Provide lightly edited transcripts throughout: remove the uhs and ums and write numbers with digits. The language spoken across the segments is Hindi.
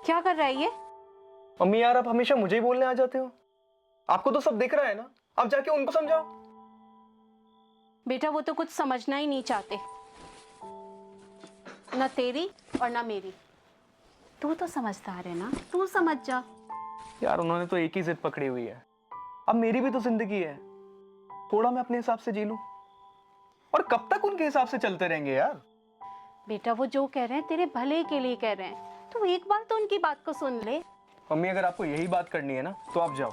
क्या कर रहा है ये? मम्मी यार, आप हमेशा मुझे ही बोलने आ जाते हो। आपको तो सब दिख रहा है ना, आप जाके उनको समझाओ। बेटा वो तो कुछ समझना ही नहीं चाहते, ना तेरी और ना मेरी। तू तो समझदार है ना, तू समझ जा। यार उन्होंने तो एक ही जिद पकड़ी हुई है। अब मेरी भी तो जिंदगी है, थोड़ा मैं अपने हिसाब से जी लूं। और कब तक उनके हिसाब से चलते रहेंगे यार। बेटा वो जो कह रहे हैं तेरे भले के लिए कह रहे हैं, तू एक बार तो उनकी बात को सुन ले। मम्मी अगर आपको यही बात करनी है ना तो आप जाओ,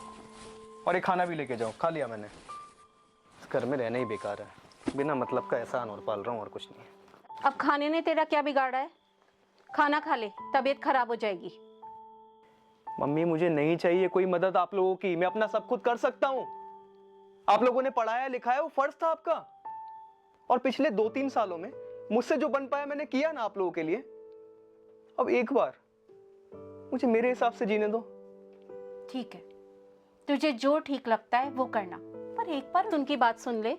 और ये खाना भी लेके जाओ। खा लिया मैंने। इस घर में रहना ही बेकार है, बिना मतलब का एहसान और पाल रहा हूँ और कुछ नहीं है। अब खाने ने तेरा क्या बिगाड़ा है? खाना खा ले, तबीयत खराब हो जाएगी। मम्मी मुझे नहीं चाहिए कोई मदद आप लोगों की, मैं अपना सब खुद कर सकता हूँ। आप लोगों ने पढ़ाया लिखाया, वो फर्ज था आपका। और पिछले 2-3 सालों में मुझसे जो बन पाया मैंने किया ना आप लोगों के लिए। अब एक बार मुझे मेरे हिसाब से जीने दो। ठीक है, तुझे जो ठीक लगता है वो करना, पर एक बार उनकी बात सुन ले।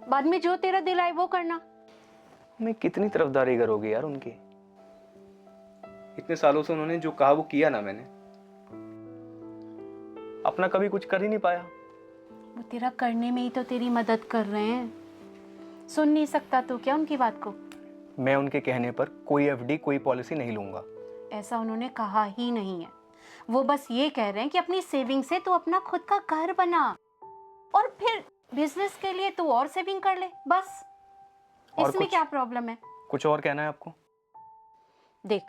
बाद में जो तेरा दिल आए वो करना। मैं कितनी तरफदारी करोगी यार उनकी। इतने सालों से उन्होंने जो कहा वो किया ना मैंने। अपना कभी कुछ कर ही नहीं पाया। वो तेरा करने में ही तो तेरी मदद कर रहे हैं। सुन नहीं सकता तो क्या उनकी बात को? मैं उनके कहने पर कोई एफडी कोई पॉलिसी नहीं लूंगा। ऐसा उन्होंने कहा ही नहीं है। वो बस ये कह रहे हैं कि अपनी सेविंग से तू अपना खुद का घर बना, और फिर बिजनेस के लिए तू और सेविंग कर ले, बस। और इसमें कुछ? क्या प्रॉब्लम है? कुछ और कहना है आपको? देख,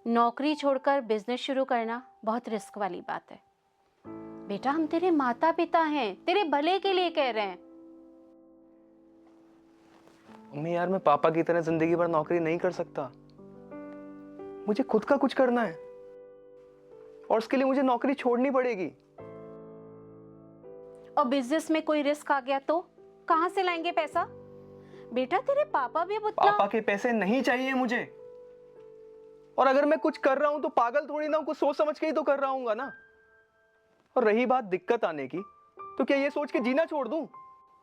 नौकरी छोड़कर बिजनेस शुरू करना बहुत रिस्क वाली बात है। बेटा हम तेरे माता पिता हैं, तेरे भले के लिए कह रहे हैं। मम्मी यार, मैं पापा की तरह जिंदगी भर नौकरी नहीं कर सकता। मुझे खुद का कुछ करना है, और उसके लिए मुझे नौकरी छोड़नी पड़ेगी। और बिजनेस में कोई रिस्क आ गया तो कहां से लाएंगे पैसा? बेटा तेरे पापा भी बुतला। पापा के पैसे नहीं चाहिए मुझे। और अगर मैं कुछ कर रहा हूं तो पागल थोड़ी ना हूं, कुछ सोच समझ के ही तो कर रहा हूंगा ना। और रही बात दिक्कत आने की, तो क्या ये सोच के जीना छोड़ दूं?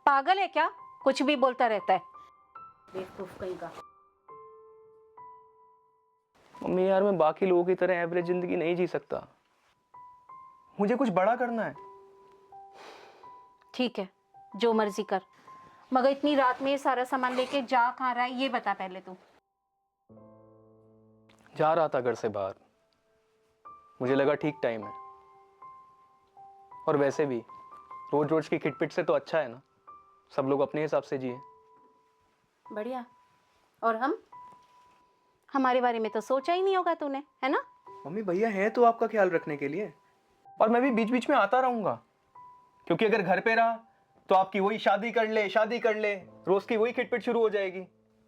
पागल है क्या? कुछ भी बोलता रहता है, बेवकूफ कहीं का। मम्मी यार, मैं बाकी लोगों की तरह एवरेज जिंदगी नहीं जी सकता। मुझे कुछ बड़ा करना है। ठीक है, जो मर्जी कर, मगर इतनी रात में ये सारा सामान लेके जा कहाँ रहा है ये बता पहले तू। जा रहा था घर से बाहर, मुझे लगा ठीक टाइम है। और वैसे भी रोज रोज की खिटपिट से तो अच्छा है ना, सब लोग अपने हिसाब से जिए। बढ़िया। और हम, हमारे बारे में तो सोचा ही नहीं होगा तूने, है ना? मम्मी भैया है तो आपका ख्याल रखने के लिए, और मैं भी बीच बीच में आता रहूंगा। क्योंकि अगर घर पे रहा तो आपकी वही शादी कर ले शादी कर ले, रोज की वही खिटपिट शुरू हो जाएगी।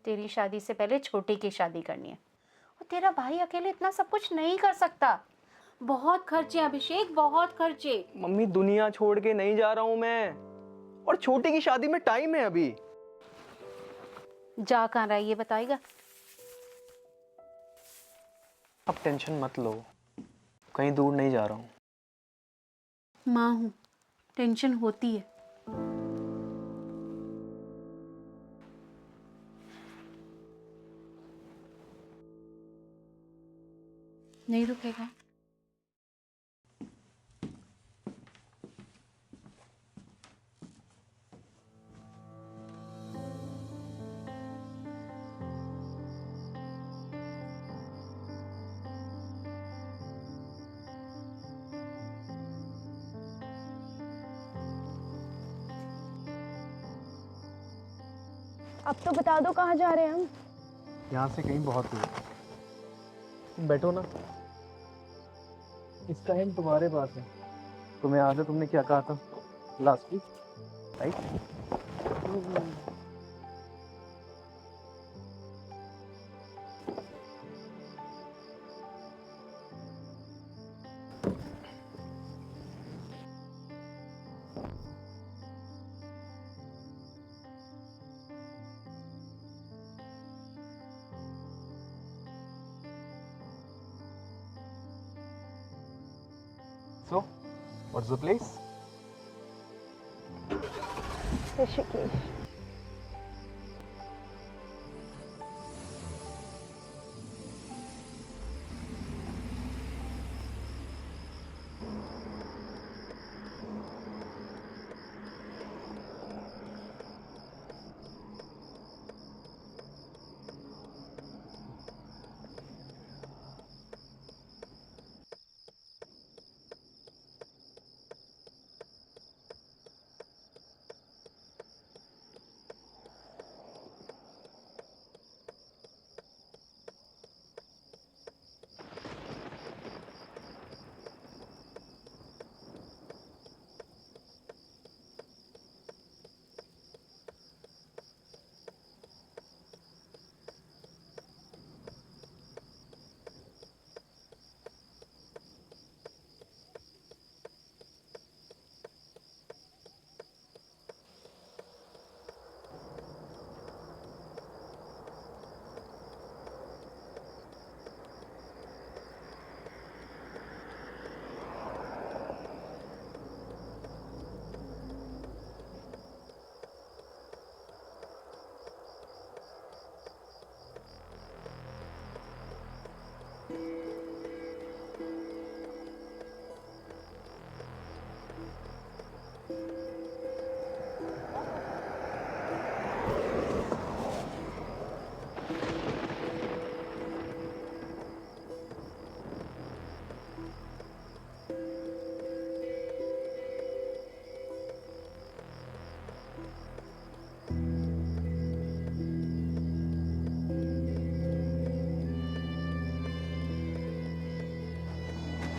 तेरी शादी से पहले छोटी की शादी करनी है, और तेरा भाई अकेले इतना सब कुछ नहीं कर सकता। बहुत खर्चे अभिषेक, बहुत खर्चे। मम्मी दुनिया छोड़ के नहीं जा रहा हूं मैं, और छोटी की शादी में टाइम है अभी। जा कहाँ रहा है ये बताएगा? अब टेंशन मत लो, कहीं दूर नहीं जा रहा हूं। माँ हूं, टेंशन होती है। नहीं रुकेगा। अब तो बता दो कहाँ जा रहे हैं हम? यहाँ से कहीं बहुत दूर। तुम बैठो ना, इस टाइम तुम्हारे पास है। तुम्हें याद है तुमने क्या कहा था last week, right? So, what's the place? Rishikesh.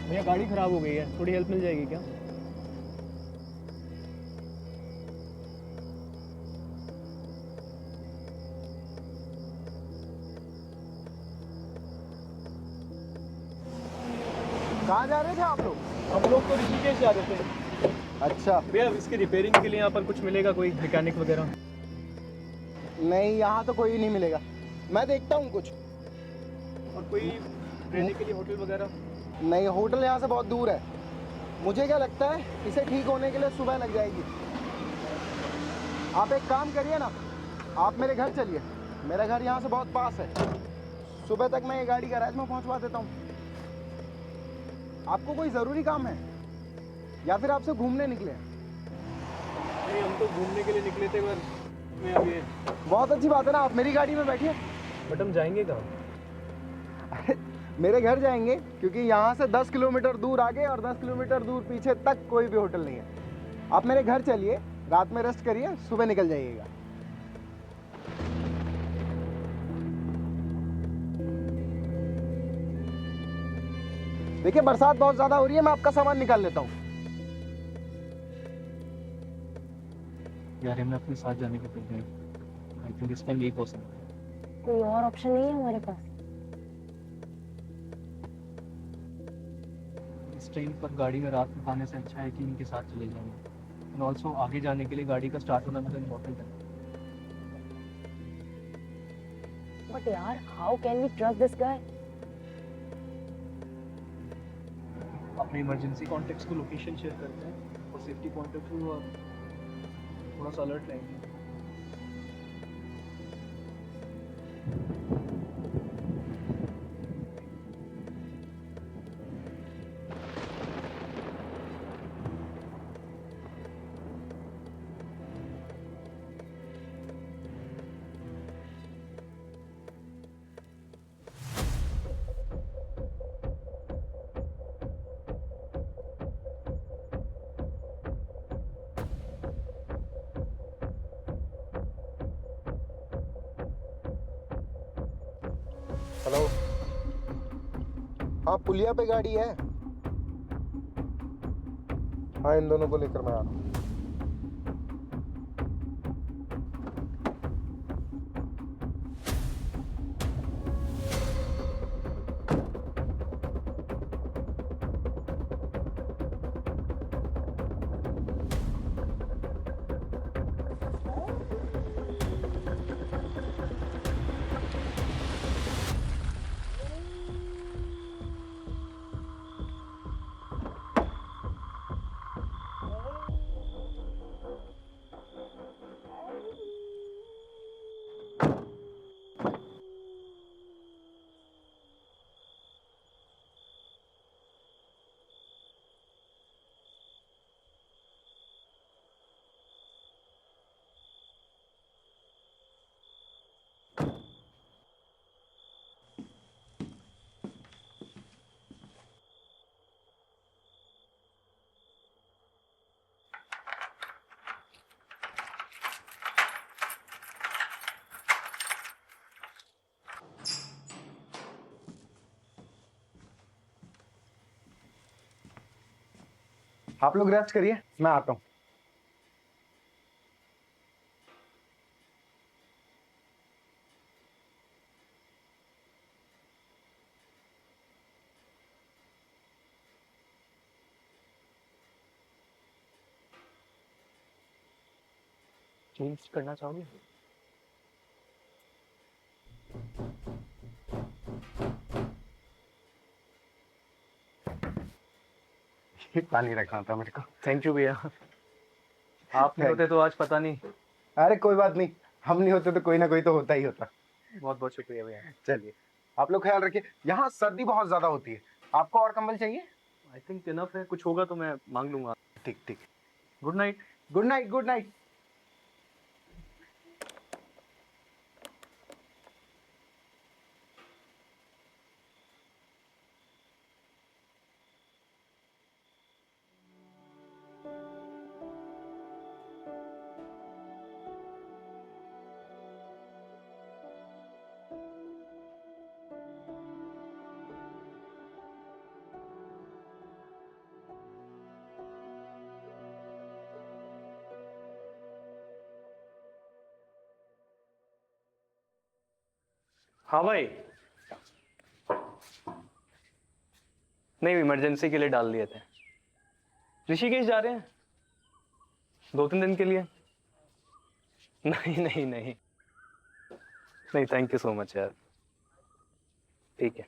भैया गाड़ी खराब हो गई है, थोड़ी हेल्प मिल जाएगी क्या? कहाँ जा रहे थे आप लोग? हम लोग तो ऋषिकेश जा रहे थे। अच्छा। भैया इसकी रिपेयरिंग के लिए यहाँ पर कुछ मिलेगा, कोई मैकेनिक वगैरह? नहीं, यहाँ तो कोई नहीं मिलेगा। मैं देखता हूँ कुछ। और कोई रहने के लिए होटल वगैरह? नहीं, होटल यहाँ से बहुत दूर है। मुझे क्या लगता है, इसे ठीक होने के लिए सुबह लग जाएगी। आप एक काम करिए ना, आप मेरे घर चलिए। मेरा घर यहाँ से बहुत पास है। सुबह तक मैं ये गाड़ी गैराज में पहुँचवा देता हूँ। आपको कोई ज़रूरी काम है या फिर आपसे घूमने निकले हैं? नहीं, हम तो घूमने के लिए निकले थे, पर मैं अब ये। बहुत अच्छी बात है ना, आप मेरी गाड़ी में बैठिए। बट हम जाएंगे कहाँ? मेरे घर जाएंगे, क्योंकि यहाँ से 10 किलोमीटर दूर आगे और 10 किलोमीटर दूर पीछे तक कोई भी होटल नहीं है। आप मेरे घर चलिए, रात में रेस्ट करिए, सुबह निकल जाइएगा। देखिए, बरसात बहुत ज्यादा हो रही है, मैं आपका सामान निकाल लेता हूँ। यार हमें अपने साथ जाने के लिए आई थिंक इस टाइम यही पॉसिबल है। कोई और ऑप्शन नहीं है हमारे पास? इस टाइम पर गाड़ी में रात में खाने से अच्छा है कि इनके साथ चले जाएंगे। एंड ऑल्सो आगे जाने के लिए गाड़ी का स्टार्ट होना भी तो इम्पोर्टेंट है। बट यार, how can we trust this guy? अपने इमरजेंसी कॉन्टेक्ट्स को लोकेशन शेयर करते हैं और सेफ्टी पॉइंट ऑफ व्यू और थोड़ा सा अलर्ट रहेंगे। हेलो। हाँ, पुलिया पे गाड़ी है। हाँ, इन दोनों को लेकर मैं आ रहा हूँ। आप लोग रेस्ट करिए, मैं आता हूँ। चेंज करना चाहोगे? पानी रखना था मेरे को। थैंक यू भैया। आप नहीं होते तो आज पता नहीं। अरे कोई बात नहीं, हम नहीं होते तो कोई ना कोई तो होता ही होता। बहुत बहुत शुक्रिया भैया। चलिए, आप लोग ख्याल रखिए। यहाँ सर्दी बहुत ज्यादा होती है। आपको और कंबल चाहिए? आई थिंक इनफ है, कुछ होगा तो मैं मांग लूंगा। ठीक ठीक। Good night. Good night, good night. हाँ भाई, नहीं इमरजेंसी के लिए डाल दिए थे। ऋषिकेश जा रहे हैं 2-3 दिन के लिए। नहीं नहीं नहीं नहीं, थैंक यू सो मच यार। ठीक है।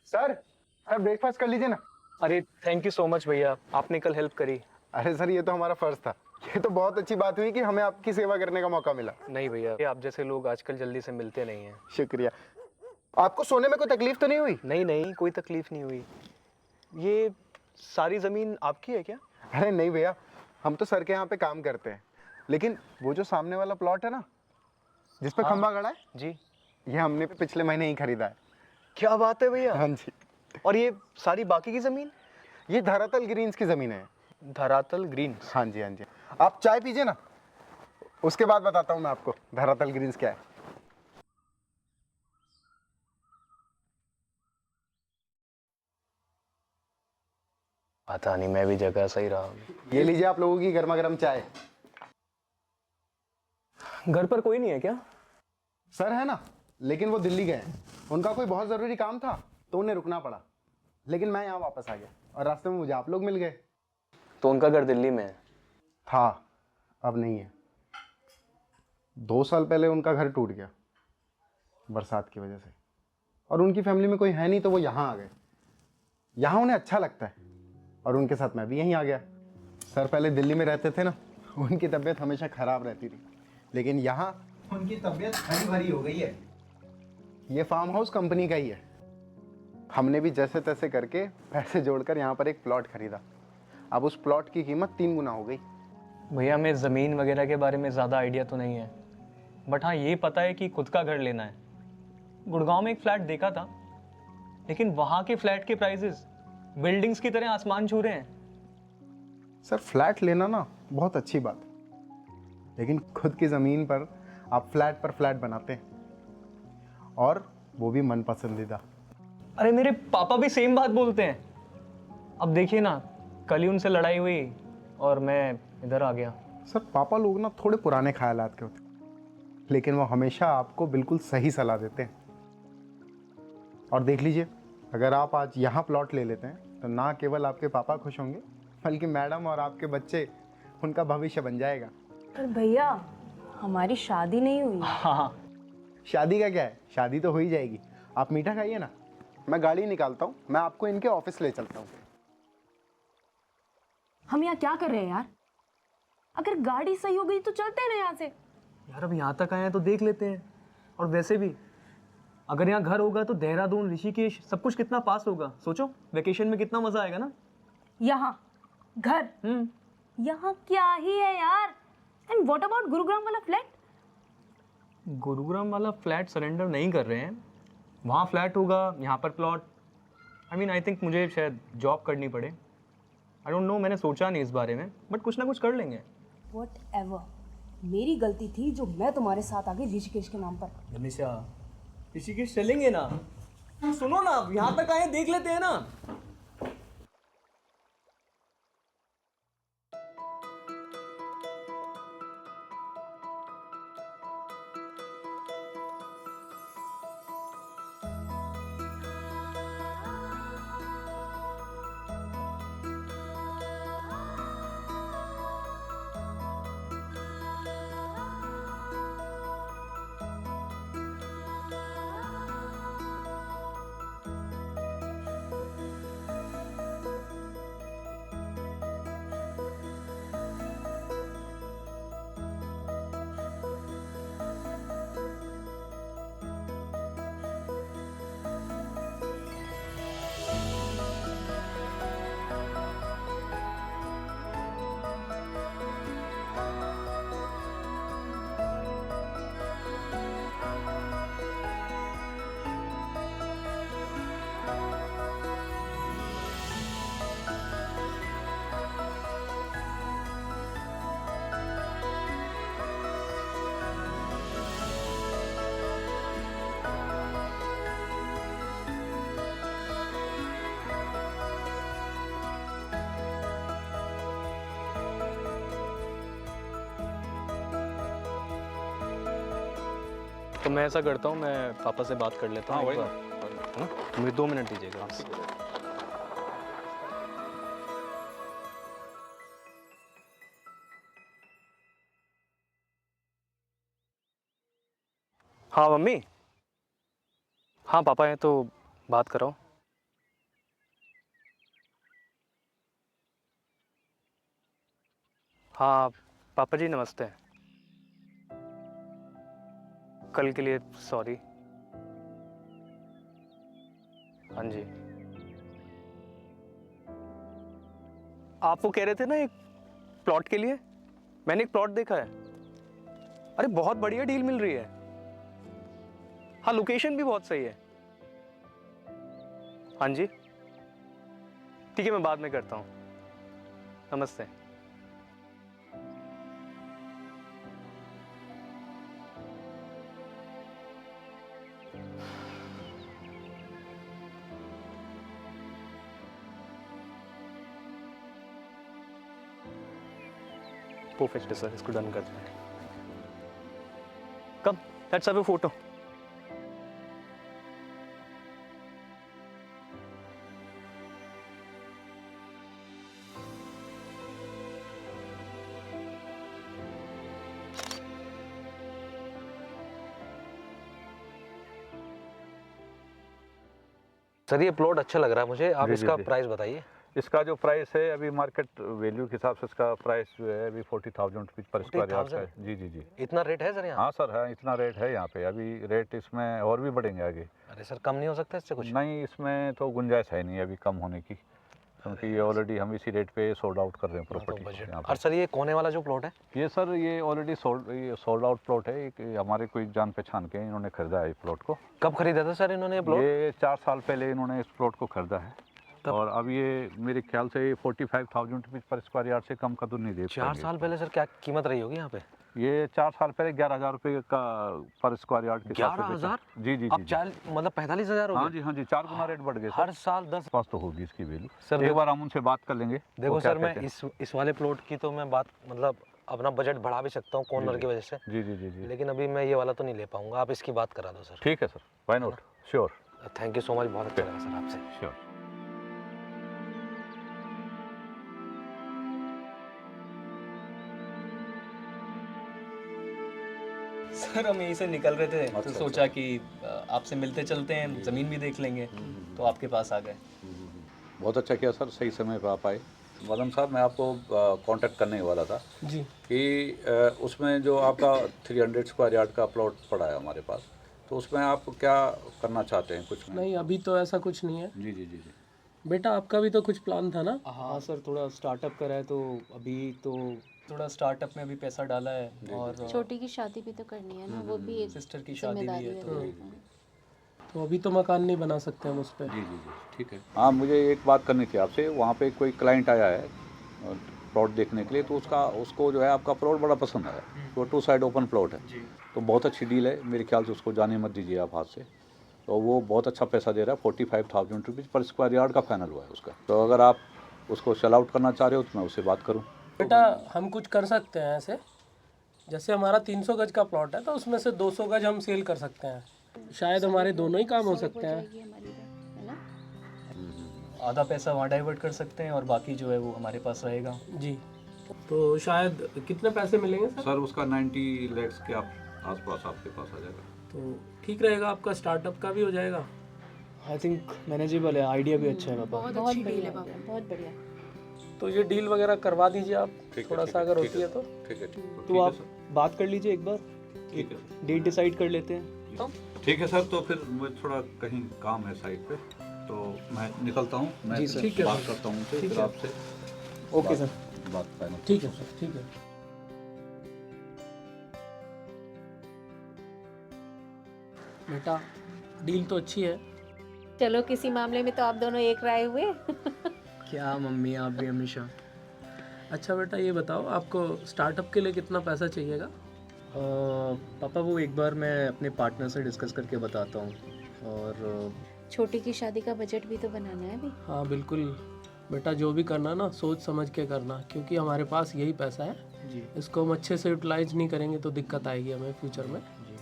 सर सर ब्रेकफास्ट कर लीजिए ना। अरे थैंक यू सो मच भैया, आपने कल हेल्प करी। अरे सर ये तो हमारा फर्ज था। ये तो बहुत अच्छी बात हुई कि हमें आपकी सेवा करने का मौका मिला। नहीं भैया, ये आप जैसे लोग आजकल जल्दी से मिलते नहीं हैं। शुक्रिया। आपको सोने में कोई तकलीफ तो नहीं हुई? नहीं नहीं, कोई तकलीफ नहीं हुई। ये सारी जमीन आपकी है क्या? अरे नहीं भैया, हम तो सर के यहाँ पे काम करते हैं, लेकिन वो जो सामने वाला प्लॉट है ना जिस पे हाँ। खंबा गड़ा है, जी। ये हमने पिछले महीने ही खरीदा है। क्या बात है भैया। हाँ जी। और ये सारी बाकी की जमीन? ये धरातल ग्रीन्स की जमीन है। धरातल ग्रीन। हाँ जी हाँ जी। आप चाय पीजिए ना, उसके बाद बताता हूँ मैं आपको धरातल ग्रीन्स क्या है। पता नहीं, मैं भी जगह सही रहा हूँ। ये लीजिए आप लोगों की गर्मा गर्म चाय। घर पर कोई नहीं है क्या? सर है ना, लेकिन वो दिल्ली गए हैं। उनका कोई बहुत ज़रूरी काम था तो उन्हें रुकना पड़ा, लेकिन मैं यहाँ वापस आ गया और रास्ते में मुझे आप लोग मिल गए। तो उनका घर दिल्ली में है? था, अब नहीं है। 2 साल पहले उनका घर टूट गया बरसात की वजह से, और उनकी फैमिली में कोई है नहीं तो वो यहाँ आ गए। यहाँ उन्हें अच्छा लगता है और उनके साथ मैं भी यहीं आ गया। सर पहले दिल्ली में रहते थे ना, उनकी तबीयत हमेशा ख़राब रहती थी, लेकिन यहाँ उनकी तबीयत हरी भरी हो गई है। ये फार्म हाउस कंपनी का ही है। हमने भी जैसे तैसे करके पैसे जोड़कर यहाँ पर एक प्लॉट खरीदा। अब उस प्लॉट की कीमत 3 गुना हो गई। भैया हमें ज़मीन वगैरह के बारे में ज़्यादा आइडिया तो नहीं है, बट हाँ ये पता है कि खुद का घर लेना है। गुड़गांव में एक फ्लैट देखा था, लेकिन वहाँ के फ्लैट के प्राइसेस बिल्डिंग्स की तरह आसमान छू रहे हैं। सर फ्लैट लेना ना बहुत अच्छी बात है, लेकिन खुद की ज़मीन पर आप फ्लैट पर फ्लैट बनाते हैं, और वो भी मन पसंदीदा। अरे मेरे पापा भी सेम बात बोलते हैं। अब देखिए ना, कल ही उनसे लड़ाई हुई और मैं इधर आ गया। सर पापा लोग ना थोड़े पुराने ख्यालात के होते, लेकिन वो हमेशा आपको बिल्कुल सही सलाह देते हैं। और देख लीजिए, अगर आप आज यहाँ प्लॉट ले लेते हैं तो ना केवल आपके पापा खुश होंगे, बल्कि मैडम और आपके बच्चे, उनका भविष्य बन जाएगा। पर भैया हमारी शादी नहीं हुई। हाँ, शादी का क्या है, शादी तो हो ही जाएगी। आप मीठा खाइए ना, मैं गाड़ी निकालता हूँ, मैं आपको इनके ऑफिस ले चलता हूँ। हम यहाँ क्या कर रहे हैं यार? अगर गाड़ी सही हो गई तो चलते हैं ना यहाँ से। यार अब यहाँ तक आए हैं तो देख लेते हैं। और वैसे भी अगर यहाँ घर होगा तो देहरादून, ऋषिकेश सब कुछ कितना पास होगा। सोचो वेकेशन में कितना मजा आएगा ना। यहाँ घर, यहाँ क्या ही है यार। एंड व्हाट अबाउट गुरुग्राम वाला फ्लैट? गुरुग्राम वाला फ्लैट सरेंडर नहीं कर रहे हैं। वहाँ फ्लैट होगा, यहाँ पर प्लॉट। आई थिंक मुझे शायद जॉब करनी पड़े। आई डोंट नो, मैंने सोचा नहीं इस बारे में, बट कुछ ना कुछ कर लेंगे। Whatever, मेरी गलती थी जो मैं तुम्हारे साथ आ गई ऋषिकेश के नाम पर। गणेशा, ऋषिकेश चलेंगे ना? सुनो ना, यहाँ तक आए देख लेते हैं ना। तो मैं ऐसा करता हूँ, मैं पापा से बात कर लेता हूँ हाँ एक वही बार, है ना? मुझे 2 मिनट दीजिएगा बस। हाँ मम्मी, हाँ पापा हैं तो बात करो। हाँ पापा जी नमस्ते। कल के लिए सॉरी। हाँ जी, आप वो कह रहे थे ना एक प्लॉट के लिए, मैंने एक प्लॉट देखा है। अरे बहुत बढ़िया डील मिल रही है। हाँ लोकेशन भी बहुत सही है। हाँ जी ठीक है, मैं बाद में करता हूँ। नमस्ते। परफेक्ट सर, इसको डन करते हैं। Come, let's have a photo. Sir ये प्लॉट अच्छा लग रहा है मुझे, आप जी, जी, इसका जी। प्राइस बताइए। इसका जो प्राइस है अभी मार्केट वैल्यू के हिसाब से इसका प्राइस जो है अभी 40,000 रुपीज पर स्क्वायर यार्ड का है। जी जी जी। इतना रेट है सर यहाँ? हाँ सर, हाँ इतना रेट है यहाँ पे। अभी रेट इसमें और भी बढ़ेंगे आगे। अरे सर कम नहीं हो सकता इससे कुछ? नहीं, इसमें तो गुंजाइश है नहीं अभी कम होने की, क्योंकि ये ऑलरेडी हम इसी रेट पे सोल्ड आउट कर रहे हैं प्रॉपर्टी बजट। यहाँ और पे। सर ये कोने वाला जो प्लॉट है? ये सर ये ऑलरेडी सोल्ड आउट प्लॉट है। एक हमारे कोई जान पहचान के इन्होंने खरीदा है इस प्लॉट को। कब खरीदा था सर इन्होंने ये प्लॉट? ये 4 साल पहले इन्होंने इस प्लॉट को खरीदा है। और अब ये मेरे ख्याल से 45,000 रुपीज पर स्क्वायर यार्ड से कम का तो नहीं दे 4 साल पहले सर क्या कीमत रही होगी यहाँ पे? ये 4 साल पहले 11,000 रुपये का पर स्क्वायर यार्ड के हिसाब से 11,000? बेचा। जी जी अब जी। मतलब 45,000 हो हाँ गए? जी हाँ जी, 4 गुना रेट बढ़ गए हर साल 10। पास तो होगी इसकी वैल्यू सर एक बार हम उनसे बात कर लेंगे। देखो वो क्या सर मैं कहते हैं। इस वाले प्लॉट की तो मैं बात मतलब अपना बजट बढ़ा भी सकता हूँ कॉर्नर की वजह से, जी जी जी जी। लेकिन अभी मैं ये वाला तो नहीं ले पाऊंगा। आप इसकी बात करा दो सर। ठीक है sir, why not, sure thank you so much, बहुत अच्छा लगा सर आपसे। श्योर। सर हम यहीं से निकल रहे थे तो अच्छा, सोचा कि आपसे मिलते चलते हैं, ज़मीन भी देख लेंगे, तो आपके पास आ गए। बहुत अच्छा किया सर, सही समय पर आप आए। मदन साहब मैं आपको कांटेक्ट करने ही वाला था जी कि उसमें जो आपका 300 स्क्वायर यार्ड का प्लॉट पड़ा है हमारे पास, तो उसमें आप क्या करना चाहते हैं कुछ? नहीं, अभी तो ऐसा कुछ नहीं है जी जी जी जी। बेटा, आपका भी तो कुछ प्लान था ना? हाँ सर, थोड़ा स्टार्टअप करा है तो अभी तो थोड़ा स्टार्टअप में अभी पैसा डाला है, और छोटी की शादी भी तो करनी है ना, वो भी एक सिस्टर की शादी भी जिम्मेदारी है तो है। तो अभी तो मकान नहीं बना सकते हम उस पर। जी जी जी ठीक है। हाँ मुझे एक बात करनी थी आपसे। वहाँ पे कोई क्लाइंट आया है प्लॉट देखने के लिए, तो उसको जो है आपका प्लॉट बड़ा पसंद आया। तो 2 साइड ओपन प्लॉट है, तो बहुत अच्छी डील है मेरे ख्याल से। उसको जाने मत दीजिए आप हाथ से। तो वो बहुत अच्छा पैसा दे रहा है, 45,000 रुपीज़ पर स्क्वायर यार्ड का फाइनल हुआ है उसका। तो अगर आप उसको सेल आउट करना चाह रहे हो तो मैं उससे बात करूँ। बेटा हम कुछ कर सकते हैं ऐसे, जैसे हमारा 300 गज का प्लॉट है तो उसमें से 200 गज हम सेल कर सकते हैं। शायद हमारे दोनों ही काम हो सकते हैं। ये हमारी है ना। आधा पैसा वहाँ डाइवर्ट कर सकते हैं और बाकी जो है वो हमारे पास रहेगा। जी, तो शायद कितने पैसे मिलेंगे सर? सर उसका 90 लाख के आसपास आपके पास आ जाएगा। तो ठीक रहेगा, आपका स्टार्टअप का भी हो जाएगा। आई थिंक मैनेजेबल है, आइडिया भी अच्छा है पापा। बहुत बढ़िया बाबा, बहुत बढ़िया। तो ये डील वगैरह करवा दीजिए आप, थोड़ा सा अगर होती है तो। ठीक है ठीक है। तो आप बात कर लीजिए एक बार, ठीक है डेट डिसाइड कर लेते हैं। ठीक है सर। तो फिर मुझे थोड़ा कहीं काम है साइड पे, तो मैं निकलता हूँ। मैं जी फिर सर, ठीक है बात सर। करता हूँ ठीक फिर है। आपसे। ओके सर, बात फाइनल। ठीक है सर, ठीक है। बेटा डील तो अच्छी है। चलो किसी मामले में तो आप दोनों एक राय हुए। क्या मम्मी, आप भी हमेशा। अच्छा बेटा ये बताओ, आपको स्टार्टअप के लिए कितना पैसा चाहिएगा? पापा वो एक बार मैं अपने पार्टनर से डिस्कस करके बताता हूँ। और छोटी की शादी का बजट भी तो बनाना है अभी। हाँ बिल्कुल बेटा, जो भी करना ना सोच समझ के करना, क्योंकि हमारे पास यही पैसा है। जी इसको हम अच्छे से यूटिलाइज नहीं करेंगे तो दिक्कत आएगी हमें फ्यूचर में। जी।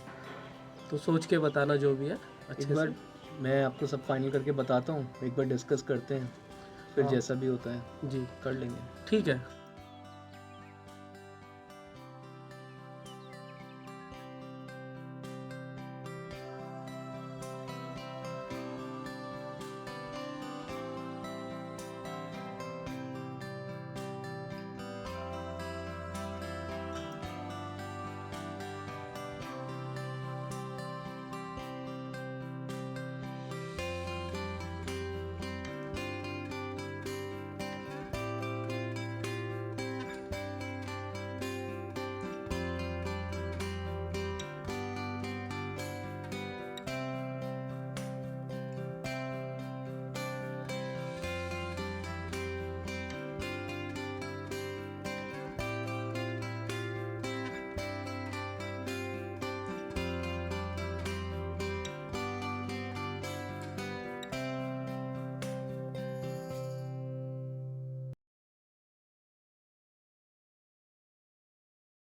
तो सोच के बताना जो भी है अच्छे एक बार से। मैं आपको सब फाइनल करके बताता हूँ, एक बार डिस्कस करते हैं, फिर जैसा भी होता है जी कर लेंगे। ठीक है।